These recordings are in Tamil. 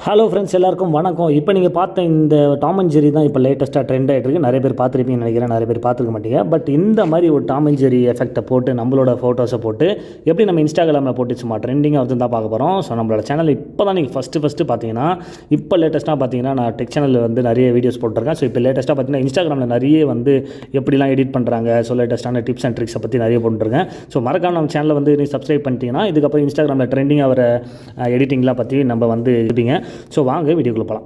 ஹலோ ஃப்ரெண்ட்ஸ், எல்லாருக்கும் வணக்கம். இப்போ நீங்கள் பார்த்த இந்த டாம் அண்ட் ஜெரி தான் இப்போ லேட்டஸ்ட்டாக ட்ரெண்ட் ஆகிட்டு இருக்குது. நிறைய பேர் பார்த்துருப்பீங்கன்னு நினைக்கிறேன், நிறைய பேர் பார்த்துருக்க மாட்டீங்க. பட் இந்த மாதிரி ஒரு டாம் அண்ட் ஜெரி எஃபெக்ட்டை போட்டு நம்மளோட ஃபோட்டோஸை போட்டு எப்படி நம்ம இன்ஸ்டாகிராமில் போட்டு சும்மா ட்ரெண்டிங்காக வந்து தான் பார்க்க போகிறோம். ஸோ நம்மளோட சேனல் இப்போ தான் நீங்கள் ஃபஸ்ட்டு பார்த்தீங்கன்னா, இப்போ லேட்டஸ்ட்டாக பார்த்தீங்கன்னா நான் டெக் சேனலில் வந்து நிறைய வீடியோஸ் போட்டிருக்கேன். ஸோ இப்போ லேட்டஸ்ட்டாக பார்த்தீங்கன்னா இன்ஸ்டாகிராமில் நிறைய வந்து எப்படிலாம் எடிட் பண்ணுறாங்க, ஸோ லேட்டஸ்ட்டான டிப்ஸ் அண்ட் ட்ரிக்ஸை பற்றி நிறைய போட்டுருக்கேன். ஸோ மறக்காம நம்ம சேனலில் வந்து நீ சப்ஸ்கிரைப் பண்ணிட்டீங்கன்னா இதுக்கப்புறம் இன்ஸ்டாகிராமில் ட்ரெண்டிங்காக வர எடிட்டிங்லாம் பற்றி நம்ம வந்து இருப்பீங்க. ஸோ வாங்க வீடியோக்குள்ளே போகலாம்.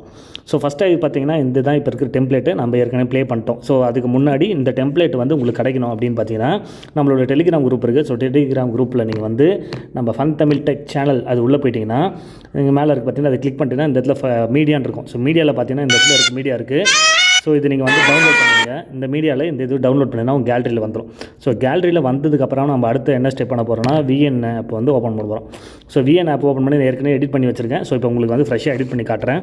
ஸோ ஃபஸ்ட்டாக பார்த்தீங்கன்னா இந்த தான் இப்போ இருக்கிற டெம்ப்ளேட்டு நம்ம ஏற்கனவே ப்ளே பண்ணிட்டோம். ஸோ அதுக்கு முன்னாடி இந்த டெம்ப்ளேட் வந்து உங்களுக்கு கிடைக்கணும் அப்படின்னு பார்த்தீங்கன்னா நம்மளோட டெலிகிராம் குரூப் இருக்குது. ஸோ டெலிகிராம் குரூப்பில் நீங்கள் வந்து நம்ம ஃபன் தமிழ் டெக் சேனல் அது உள்ளே போயிட்டிங்கன்னா நீங்கள் மேலே இருக்குது பார்த்தீங்கன்னா அதை கிளிக் பண்ணிட்டீங்கன்னா இந்த இடத்துல மீடியான்னு இருக்கும். ஸோ மீடியாவில் பார்த்தீங்கன்னா இந்த இடத்துல இருக்குது மீடியா இருக்குது. ஸோ இது நீங்கள் வந்து டவுன்லோட் பண்ணுங்க. இந்த மீடியாவில் இந்த இது டவுன்லோட் பண்ணினா உங்கள் கேலரியில் வந்துடும். ஸோ கேலரியில் வந்ததுக்கப்புறம் நம்ம அடுத்து என்ன ஸ்டெப் பண்ண போகிறோம்னா விஎன் ஆப் வந்து ஓப்பன் பண்ண போகிறோம். ஸோ விஎன் ஆப் ஓப்பன் பண்ணி ஏற்கனவே எடிட் பண்ணி வச்சுருக்கேன். ஸோ இப்போ உங்களுக்கு வந்து ஃப்ரெஷ்ஷாக எடிட் பண்ணி காட்டுறேன்.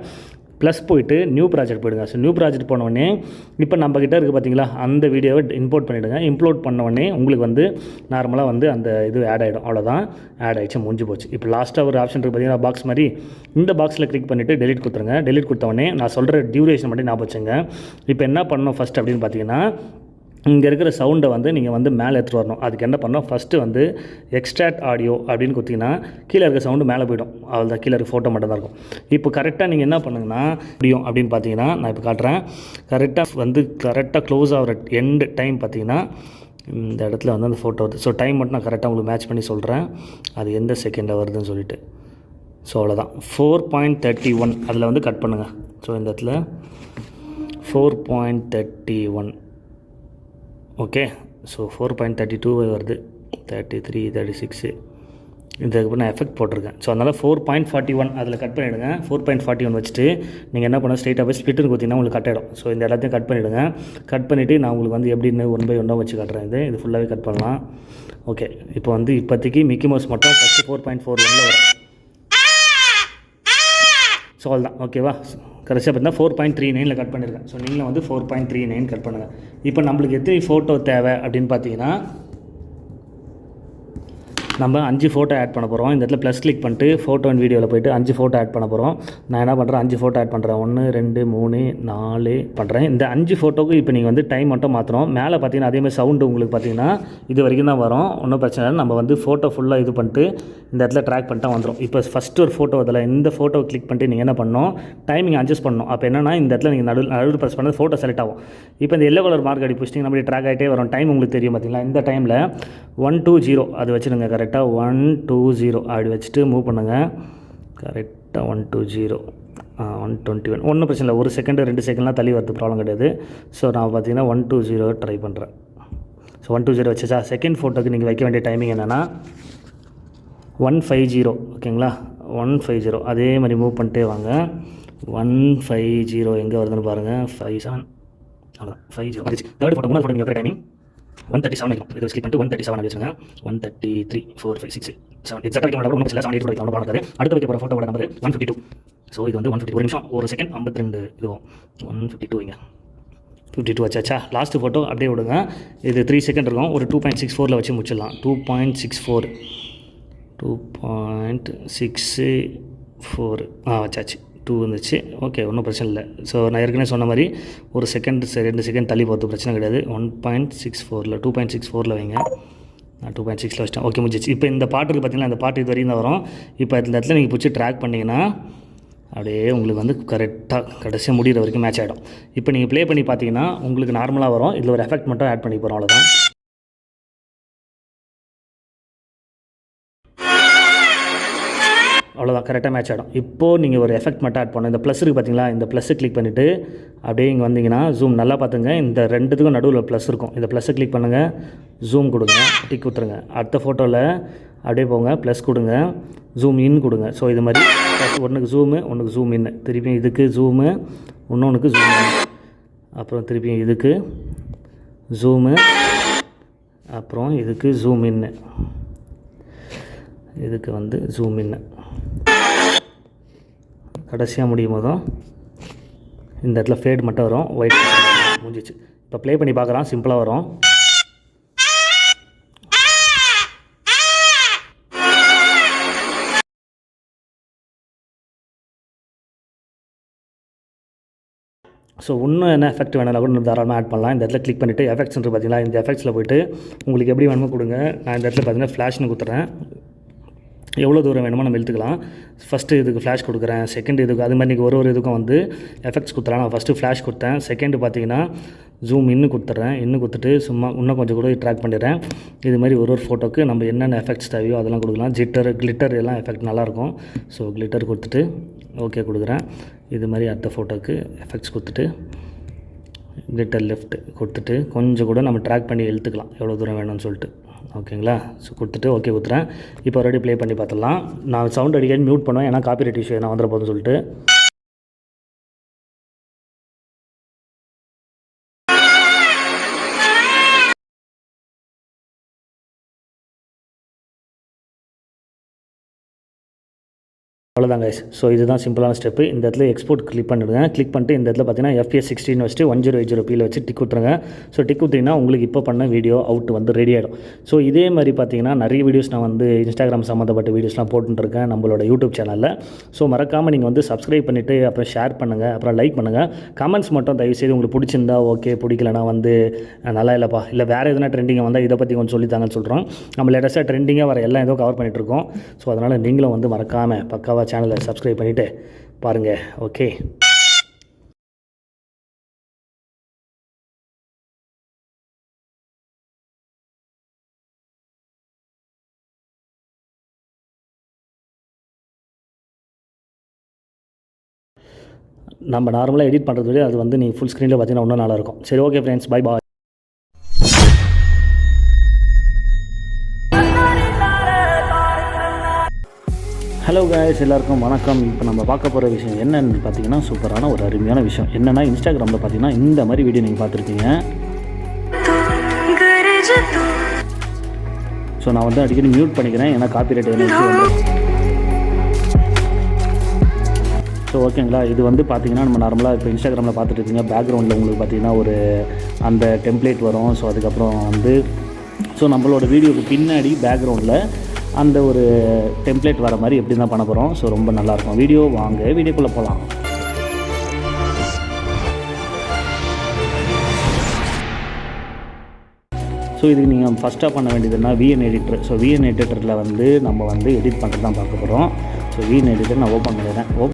ப்ளஸ் போய்ட்டு நியூ ப்ராஜெக்ட் போயிடுங்க. ஸோ நியூ ப்ராஜெக்ட் போனோடனே இப்போ நம்மக்கிட்ட இருக்குது பார்த்தீங்களா, அந்த வீடியோவை இம்போர்ட் பண்ணிவிடுங்க. இம்போர்ட் பண்ணோடனே உங்களுக்கு வந்து நார்மலாக வந்து அந்த இது ஆட் ஆகிடும். அவ்வளோதான், ஆட் ஆகிடுச்சு, முடிஞ்சு போச்சு. இப்போ லாஸ்ட்டாக ஒரு ஆப்ஷன் இருக்குது பார்த்தீங்கன்னா பாக்ஸ் மாதிரி, இந்த பாக்ஸில் கிளிக் பண்ணிவிட்டு டெலிட் கொடுத்துருங்க. டெலிட் கொடுத்தவொடனே நான் சொல்கிற டியூரேஷன் மட்டும் ஞாபகம் வச்சுங்க. இப்போ என்ன பண்ணணும் ஃபஸ்ட் அப்படின்னு பார்த்தீங்கன்னா, இங்கே இருக்கிற சவுண்டை வந்து நீங்கள் வந்து மேலே எடுத்துகிட்டு வரணும். அதுக்கு என்ன பண்ணணும், ஃபஸ்ட்டு வந்து எக்ஸ்ட்ராக்ட் ஆடியோ அப்படின்னு கொடுத்தீங்கன்னா கீழே இருக்க சவுண்டு மேலே போய்டும். அவள் தான் கீழே இருக்க ஃபோட்டோ மட்டும் தான் இருக்கும். இப்போ கரெக்டாக நீங்கள் என்ன பண்ணுங்கன்னா முடியும் அப்படின்னு பார்த்தீங்கன்னா, நான் இப்போ காட்டுறேன். கரெக்டாக க்ளோஸ் ஆகிற எண்டு டைம் பார்த்தீங்கன்னா இந்த இடத்துல வந்து அந்த ஃபோட்டோ வருது. ஸோ டைம் மட்டும் நான் கரெக்டாக உங்களுக்கு மேட்ச் பண்ணி சொல்கிறேன், அது எந்த செகண்டில் வருதுன்னு சொல்லிட்டு. ஸோ அவ்வளோதான், 4.31 அதில் வந்து கட் பண்ணுங்கள். ஸோ இந்த இடத்துல 4.31 ஓகே. ஸோ 4.32 வருது, 33, 36 இதுக்கப்புறம் நான் எஃபெக்ட் போட்டிருக்கேன். ஸோ அதனால் 4.41 அதில் கட் பண்ணிவிடுங்க. 4.41 வச்சுட்டு நீங்கள் என்ன பண்ண ஸ்ட்ரெயிட்டாக போய் ஸ்பிளிட்டுன்னு கொடுத்தீங்கன்னா உங்களுக்கு கட் ஆகிடும். ஸோ இந்த எல்லாத்தையும் கட் பண்ணிவிடுங்க. கட் பண்ணிவிட்டு நான் உங்களுக்கு வந்து எப்படின்னு 1 by 1 வச்சு காட்டுறேன். இது ஃபுல்லாகவே கட் பண்ணலாம். ஓகே, இப்போ வந்து இப்போதைக்கு மிக்கி மவுஸ் மட்டும் ஃபஸ்ட்டு 4.41 வரும். ஸோ அவ்வளோதான், ஓகேவா. கடைசியாக பார்த்தீங்கன்னா 4.39 கட் பண்ணியிருக்கேன். ஸோ நீங்களும் வந்து 4.39 கட் பண்ணுங்கள். இப்போ நம்மளுக்கு எத்தனை ஃபோட்டோ தேவை அப்படின்னு பார்த்தீங்கன்னா, நம்ம 5 ஃபோட்டோ ஆட் பண்ண போகிறோம். இந்த இடத்துல ப்ளஸ் கிளிக் பண்ணிட்டு ஃபோட்டோ அண்ட் வீடியோவில் போய்ட்டு 5 ஃபோட்டோ ஆட் பண்ண போகிறோம். நான் என்ன பண்ணுறேன், 5 ஃபோட்டோ ஆட் பண்ணுறேன். 1 2 3 4 பண்ணுறேன். இந்த 5 ஃபோட்டோக்கு இப்போ நீங்கள் வந்து டைம் மட்டும் மாற்றணும். மேலே பார்த்தீங்கன்னா அதேமாதிரி சவுண்டு உங்களுக்கு பார்த்தீங்கன்னா இது வரைக்கும் தான் வரும். ஒன்றும் பிரச்சனை இல்லை. நம்ம வந்து ஃபோட்டோ ஃபுல்லாக இது பண்ணிட்டு இந்த இடத்துல ட்ராக் பண்ணிட்டா வந்துடும். இப்போ ஃபஸ்ட்டு ஒரு ஃபோட்டோ அதில் இந்த ஃபோட்டோ கிளிக் பண்ணிட்டு நீங்கள் என்ன பண்ணணும், டைமிங் அட்ஜஸ்ட் பண்ணணும். அப்போ என்னென்னா இந்த இடத்துல நீங்கள் நடுவில் ப்ரெஸ் பண்ணது ஃபோட்டோ செலக்ட் ஆகும். இப்போ இந்த எல்லோ கலர் மார்க் அடி பிடிச்சிட்டிங்க, நம்ம ட்ராக் ஆகிட்டே வரும். டைம் உங்களுக்கு தெரியும் பார்த்தீங்களா. இந்த டைமில் 120 அது வச்சுருங்க. கரெக்டாக 120 அப்படி வச்சுட்டு மூவ் பண்ணுங்கள். கரெக்டாக 120 121 ஒன்றும் பிரச்சனை இல்லை. 1 செகண்டு 2 செகண்ட்லாம் தள்ளி வரது ப்ராப்ளம் கிடையாது. ஸோ நான் பார்த்தீங்கன்னா 120 ட்ரை பண்ணுறேன். ஸோ 120 வச்சுச்சா. செகண்ட் ஃபோட்டோக்கு நீங்கள் வைக்க வேண்டிய டைமிங் என்னென்னா 150 ஓகேங்களா. 150 அதே மாதிரி மூவ் பண்ணிட்டே வாங்க. 150 எங்கே வருதுன்னு பாருங்கள். 57 அவ்வளோதான், 50 தேர்ட் ஃபோட்டோ மூணு ஃபோட்டோ நீங்கள் வைக்கிற டைமிங் 137 இருக்கும். இது ஸ்கிப் பண்ணிட்டு 137 வச்சுருங்க. 133 4 5 6 7 எக்ஸாக்டாக வைக்க மாட்டோம். 78 வைக்க மாட்டோம். அடுத்து வைக்க போகிற ஃபோட்டோட நம்பர் 152. ஸோ இது வந்து 150 ஒரு நிமிஷம் 1 செகண்ட் 52 இதுவும் 152 வைங்க. 52 வச்சாச்சா. லாஸ்ட்டு ஃபோட்டோ அப்படியே விடுங்க. இது 3 செகண்ட் இருக்கும். ஒரு 2.64 வச்சு முடிச்சிடலாம். 2.64 வச்சாச்சு. 2 வந்துச்சு. ஓகே, ஒன்றும் பிரச்சனை இல்லை. ஸோ நான் ஏற்கனவே சொன்ன மாதிரி ஒரு செகண்ட் 2 செகண்ட் தள்ளி போகிறது பிரச்சனை கிடையாது. 1.64 2.64 வைங்க. நான் 2.6 வச்சிட்டேன். ஓகே, முடிஞ்சிச்சு. இப்போ இந்த பாட்டுக்கு பார்த்தீங்கன்னா இந்த பாட்டு இது வரையும் தான் வரும். இப்போ இந்த இடத்துல நீங்கள் பிடிச்சி ட்ராக் பண்ணிங்கன்னா அப்படியே உங்களுக்கு வந்து கரெக்டாக கடைசியாக முடிகிற வரைக்கும் மேட்ச் ஆகிடும். இப்போ நீங்கள் ப்ளே பண்ணி பார்த்தீங்கன்னா உங்களுக்கு நார்மலாக வரும். இதில் ஒரு எஃபெக்ட் மட்டும் ஆட் பண்ணி போகிறோம், அவ்வளோதான். அவ்வளோதான், கரெக்டாக மேட்ச் ஆகிடும். இப்போது நீங்கள் ஒரு எஃபெக்ட் மட்டும் ஆட் பண்ணணும். இந்த ப்ளஸ் இருக்குது பார்த்தீங்களா, இந்த ப்ளஸ்ஸை கிளிக் பண்ணிவிட்டு அப்படியே இங்கே வந்தீங்கன்னா ஜூம் நல்லா பார்த்துங்க. இந்த ரெண்டுத்துக்கும் நடுவில் ப்ளஸ் இருக்கும். இந்த ப்ளஸ்ஸை கிளிக் பண்ணுங்கள், ஜூம் கொடுங்க, டிக் கொடுத்துருங்க. அடுத்த ஃபோட்டோவில் அப்படியே போங்க, ப்ளஸ் கொடுங்க, ஜூம் இன் கொடுங்க. ஸோ இது மாதிரி ஒன்றுக்கு ஜூமு, ஒன்றுக்கு ஜூம் இன்னு, திருப்பியும் இதுக்கு ஜூமு, இன்னொன்றுக்கு ஜூம் இன், அப்புறம் திருப்பியும் இதுக்கு ஜூமு, அப்புறம் இதுக்கு ஜூம் இன்னு, இதுக்கு வந்து ஜூம் இன்னு. கடைசியாக முடியும் போதும் இந்த இடத்துல ஃபேட் மட்டும் வரும், ஒயிட் முடிஞ்சிச்சு. இப்போ ப்ளே பண்ணி பார்க்குறான், சிம்பிளாக வரும். ஸோ இன்னும் என்ன எஃபெக்ட் வேணாலும் கூட தாராளமாக ஆட் பண்ணலாம். இந்த இடத்துல கிளிக் பண்ணிவிட்டு எஃபெக்ட்ஸ்ன்றது பார்த்தீங்களா, இந்த எஃபெக்ட்ஸில் போய்ட்டு உங்களுக்கு எப்படி வேணுமோ கொடுங்க. நான் இந்த இடத்துல பார்த்தீங்கன்னா ஃப்ளாஷ்னு கொடுத்துறேன். எவ்வளோ தூரம் வேணுமோ நம்ம இழுத்துக்கலாம். ஃபஸ்ட்டு இதுக்கு ஃப்ளாஷ் கொடுக்குறேன், செகண்ட் இதுக்கு அது மாதிரி நீங்கள் ஒரு இதுக்கும் வந்து எஃபெக்ட்ஸ் கொடுத்துறேன். நான் ஃபஸ்ட்டு ஃப்ளாஷ் கொடுத்தேன், செகண்டு பார்த்தீங்கன்னா ஜூம் இன்னும் கொடுத்துட்றேன். இன்னும் கொடுத்துட்டு சும்மா இன்னும் கொஞ்சம் கூட ட்ராக் பண்ணிடுறேன். இது மாதிரி ஒரு ஃபோட்டோக்கு நம்ம என்னென்ன எஃபெக்ட்ஸ் தேவையோ அதெல்லாம் கொடுக்கலாம். கிளிட்டர் எல்லாம் எஃபெக்ட் நல்லாயிருக்கும். ஸோ கிளிட்டர் கொடுத்துட்டு ஓகே கொடுக்குறேன். இது மாதிரி அடுத்த ஃபோட்டோக்கு எஃபெக்ட்ஸ் கொடுத்துட்டு கிளிட்டர் லெஃப்ட் கொடுத்துட்டு கொஞ்சம் கூட நம்ம ட்ராக் பண்ணி இழுத்துக்கலாம் எவ்வளோ தூரம் வேணும்னு சொல்லிட்டு. ஓகேங்களா? ஸோ கொடுத்துட்டு ஓகே கொடுத்துறேன். இப்போ ஆல்ரெடி ப்ளே பண்ணி பார்த்துடலாம். நான் சவுண்ட் அடிக்கடி மியூட் பண்ணுவேன், ஏன்னா காப்பிரைட் இஷ்யூ என்ன வந்துட போகுதுன்னு சொல்லிட்டு. அவ்வளோதான் கைஸ். ஸோ இதுதான் சிம்பிளான ஸ்டெப்பு. இந்த இடத்துல எக்ஸ்போர்ட் கிளிக் பண்ணிடுங்க. கிளிக் பண்ணிட்டு இந்த இடத்துல பார்த்தீங்கன்னா FPS 16 வச்சுட்டு 1080p வச்சு டிக் கொடுத்துருங்க. ஸோ டிக் கொடுத்தீங்கன்னா உங்களுக்கு இப்போ பண்ண வீடியோ அவுட் வந்து ரெடி ஆகிடும். ஸோ இதே மாதிரி பார்த்தீங்கன்னா நிறைய வீடியோஸ் நான் வந்து இன்ஸ்டாகிராம் சம்மந்தப்பட்ட வீடியோஸ்லாம் போட்டுருக்கேன் நம்மளோட யூடியூப் சேனலில். ஸோ மறக்காமல் நீங்கள் வந்து சப்ஸ்கிரைப் பண்ணிவிட்டு அப்புறம் ஷேர் பண்ணுங்கள், அப்புறம் லைக் பண்ணுங்கள். கமெண்ட்ஸ் மட்டும் தயவுசெய்து உங்களுக்கு பிடிச்சிருந்தா ஓகே, பிடிக்கலனா வந்து நல்லா இல்லைப்பா, இல்லை வேறு எதுனா ட்ரெண்டிங்காக வந்தால் இதை பற்றி கொஞ்சம் சொல்லித்தாங்கன்னு சொல்கிறோம். நம்ம லேட்டஸ்ட்டாக ட்ரெண்டிங்காக வர எல்லாம் ஏதோ கவர் பண்ணிகிட்ருக்கோம். ஸோ அதனால் நீங்களும் வந்து மறக்காமல் பக்காவாக சேனலை சப்ஸ்கிரைப் பண்ணிவிட்டு பாருங்கள். ஓகே, நம்ம நார்மலாக எடிட் பண்ணுறது விட அது வந்து நீங்கள் ஃபுல் ஸ்க்ரீனில் பார்த்தீங்கன்னா இன்னும் நல்லாயிருக்கும். சரி, okay friends, bye bye. Hello guys, எல்லாருக்கும் வணக்கம். இப்போ நம்ம பார்க்க போகிற விஷயம் என்னென்னு பார்த்தீங்கன்னா சூப்பரான ஒரு அருமையான விஷயம். என்னென்னா இன்ஸ்டாகிராமில் பார்த்தீங்கன்னா இந்த மாதிரி வீடியோ நீங்கள் பார்த்துருப்பீங்க. ஸோ நான் வந்து அடிக்கடி மியூட் பண்ணிக்கிறேன், ஏன்னா காப்பிரைட் வந்து. ஸோ ஓகேங்களா, இது வந்து பார்த்தீங்கன்னா நம்ம நார்மலாக இப்போ இன்ஸ்டாகிராமில் பார்த்துட்டு இருக்கீங்க. பேக்ரவுண்டில் உங்களுக்கு பார்த்தீங்கன்னா ஒரு அந்த டெம்ப்ளேட் வரும். ஸோ அதுக்கப்புறம் வந்து ஸோ நம்மளோட வீடியோக்கு பின்னாடி பேக்ரவுண்டில் அந்த ஒரு டெம்ப்ளேட் வர மாதிரி எப்படி தான் பண்ண போகிறோம். ஸோ ரொம்ப நல்லாயிருக்கும். வீடியோக்குள்ளே போகலாம். ஸோ இதுக்கு நீங்கள் ஃபஸ்ட்டாக பண்ண வேண்டியதுன்னா VN எடிட்டர். ஸோ VN எடிட்டரில் வந்து நம்ம வந்து எடிட் பண்ணுறது தான் பார்க்க போகிறோம். ஸோ VN எடிட்டர் நான் ஓப்பன் பண்ணிடுறேன்.